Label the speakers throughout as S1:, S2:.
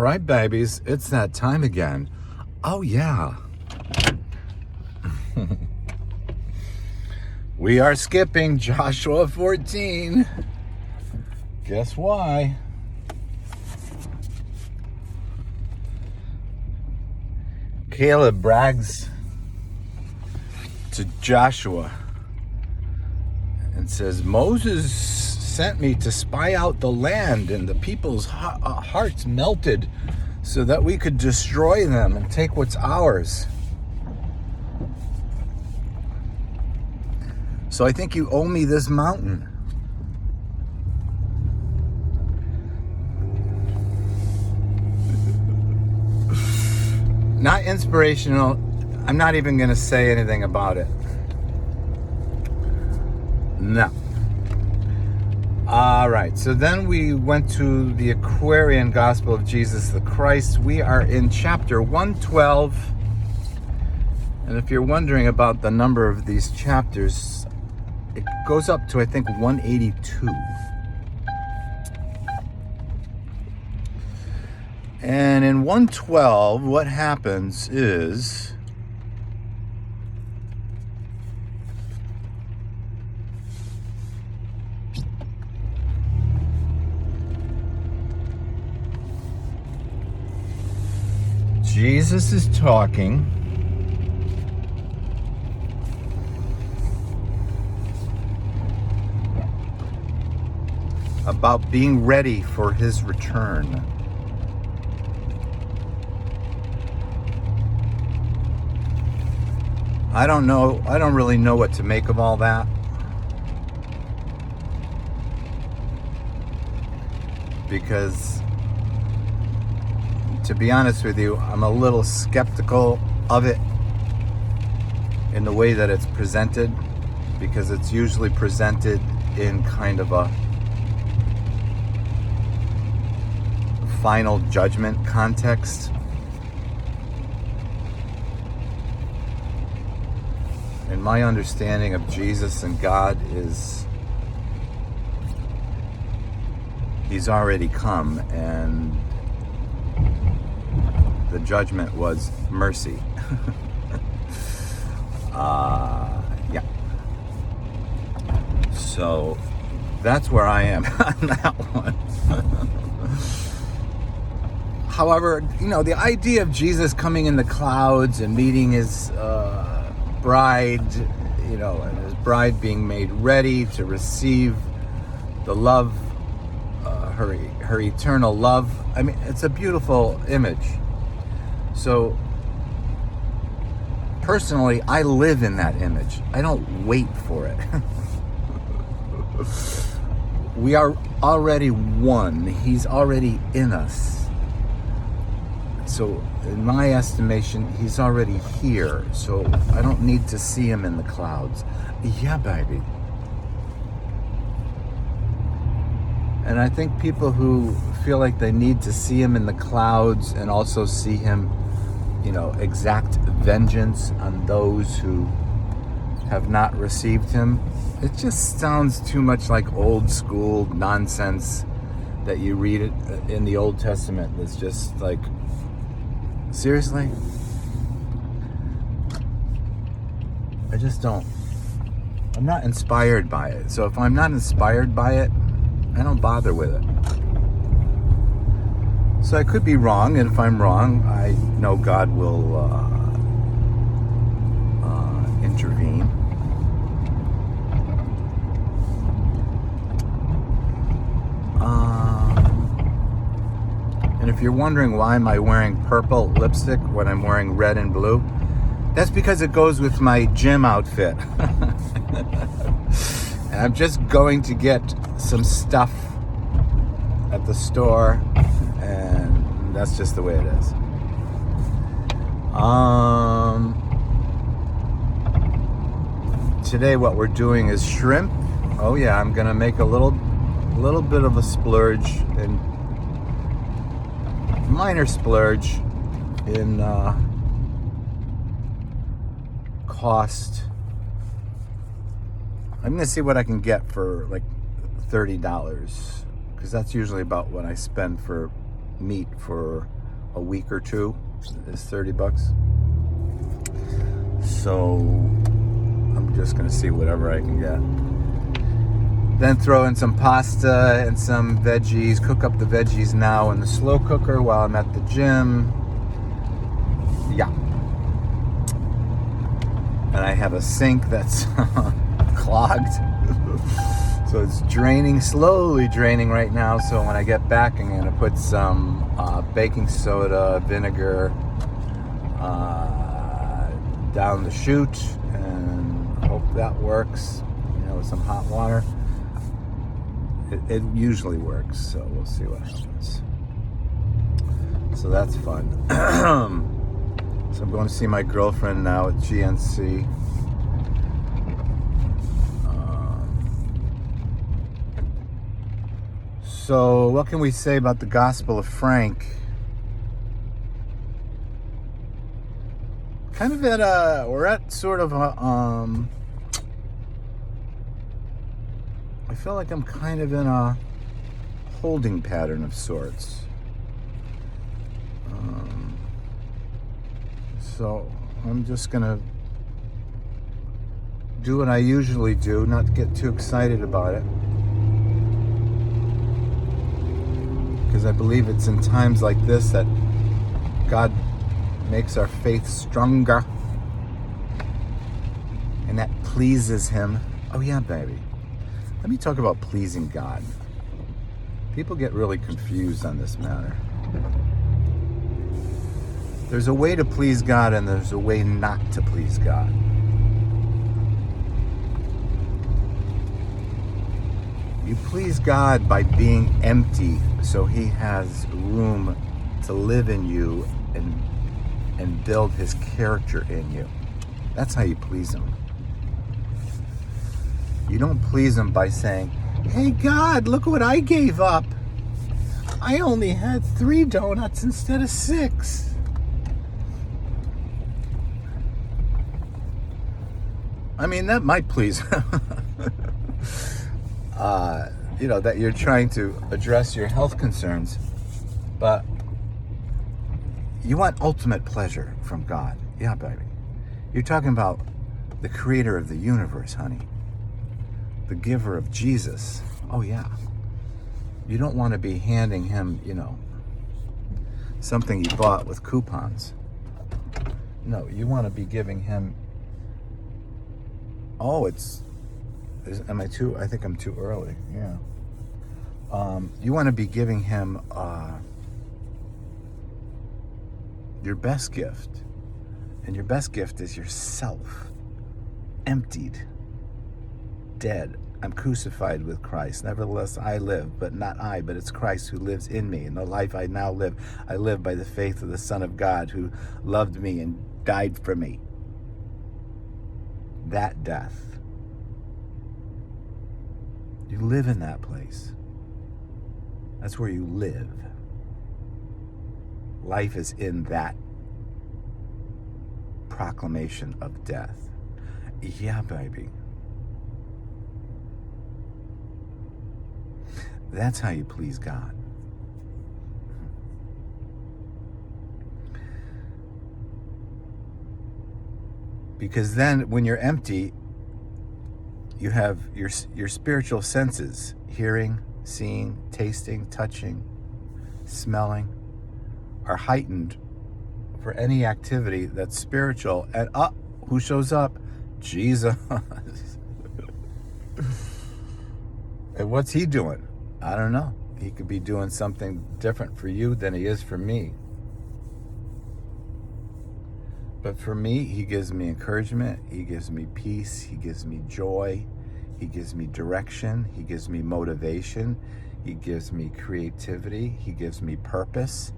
S1: All right, babies, it's that time again. Oh, yeah. We are skipping Joshua 14. Guess why? Caleb brags to Joshua and says, Moses sent me to spy out the land, and the people's hearts melted so that we could destroy them and take what's ours. So I think you owe me this mountain. Not inspirational. I'm not even going to say anything about it. No. All right, so then we went to the Aquarian Gospel of Jesus the Christ. We are in chapter 112. And if you're wondering about the number of these chapters, it goes up to, I think, 182. And in 112, what happens is Jesus is talking about being ready for his return. I don't really know what to make of all that. Because, to be honest with you, I'm a little skeptical of it in the way that it's presented, because it's usually presented in kind of a final judgment context. And my understanding of Jesus and God is he's already come, and the judgment was mercy. Yeah. So that's where I am on that one. However, the idea of Jesus coming in the clouds and meeting his bride, and his bride being made ready to receive the love, her eternal love. I mean, it's a beautiful image. So, personally, I live in that image. I don't wait for it. We are already one. He's already in us. So, in my estimation, he's already here. So, I don't need to see him in the clouds. Yeah, baby. And I think people who feel like they need to see him in the clouds and also see him, exact vengeance on those who have not received him, it just sounds too much like old school nonsense that you read it in the Old Testament. It's just like, seriously? I just don't. I'm not inspired by it. So if I'm not inspired by it, I don't bother with it. So I could be wrong, and if I'm wrong, I know God will intervene. And if you're wondering why am I wearing purple lipstick when I'm wearing red and blue, that's because it goes with my gym outfit. And I'm just going to get some stuff at the store, and that's just the way it is. Today what we're doing is shrimp. Oh yeah, I'm gonna make a little bit of a splurge, and minor splurge in cost. I'm gonna see what I can get for like $30, because that's usually about what I spend for meat for a week or two. It's $30. So I'm just gonna see whatever I can get. Then throw in some pasta and some veggies. Cook up the veggies now in the slow cooker while I'm at the gym. Yeah. And I have a sink that's clogged. So it's draining, slowly draining right now. So when I get back, I'm gonna put some baking soda, vinegar down the chute, and hope that works. With some hot water. It usually works, so we'll see what happens. So that's fun. So I'm going to see my girlfriend now at GNC. So what can we say about the Gospel of Frank? Kind of we're at sort of a, I feel like I'm kind of in a holding pattern of sorts. So I'm just gonna do what I usually do, not get too excited about it. Because I believe it's in times like this that God makes our faith stronger. And that pleases Him. Oh yeah, baby. Let me talk about pleasing God. People get really confused on this matter. There's a way to please God and there's a way not to please God. You please God by being empty so He has room to live in you and build His character in you. That's how you please Him. You don't please Him by saying, hey God, look what I gave up. I only had 3 donuts instead of 6. I mean, that might please Him. That you're trying to address your health concerns, but you want ultimate pleasure from God. Yeah, baby. You're talking about the creator of the universe, honey. The giver of Jesus. Oh yeah. You don't want to be handing Him, something you bought with coupons. No, you want to be giving Him. Oh, am I too? I think I'm too early. Yeah. You want to be giving Him your best gift, and your best gift is yourself, emptied. Dead. I'm crucified with Christ. Nevertheless, I live, but not I, but it's Christ who lives in me. And the life I now live, I live by the faith of the Son of God who loved me and died for me. That death. You live in that place. That's where you live. Life is in that proclamation of death. Yeah, baby. That's how you please God. Because then when you're empty, you have your spiritual senses, hearing, seeing, tasting, touching, smelling, are heightened for any activity that's spiritual. And who shows up? Jesus. And what's He doing? I don't know. He could be doing something different for you than He is for me. But for me, He gives me encouragement. He gives me peace. He gives me joy. He gives me direction. He gives me motivation. He gives me creativity. He gives me purpose.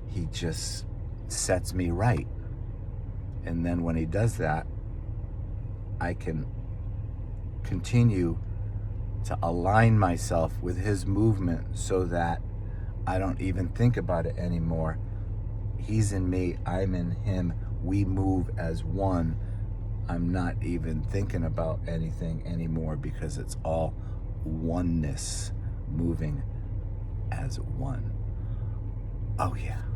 S1: He just sets me right. And then when He does that, I can continue to align myself with His movement so that I don't even think about it anymore. He's in me, I'm in Him. We move as one. I'm not even thinking about anything anymore because it's all oneness, moving as one. Oh, yeah.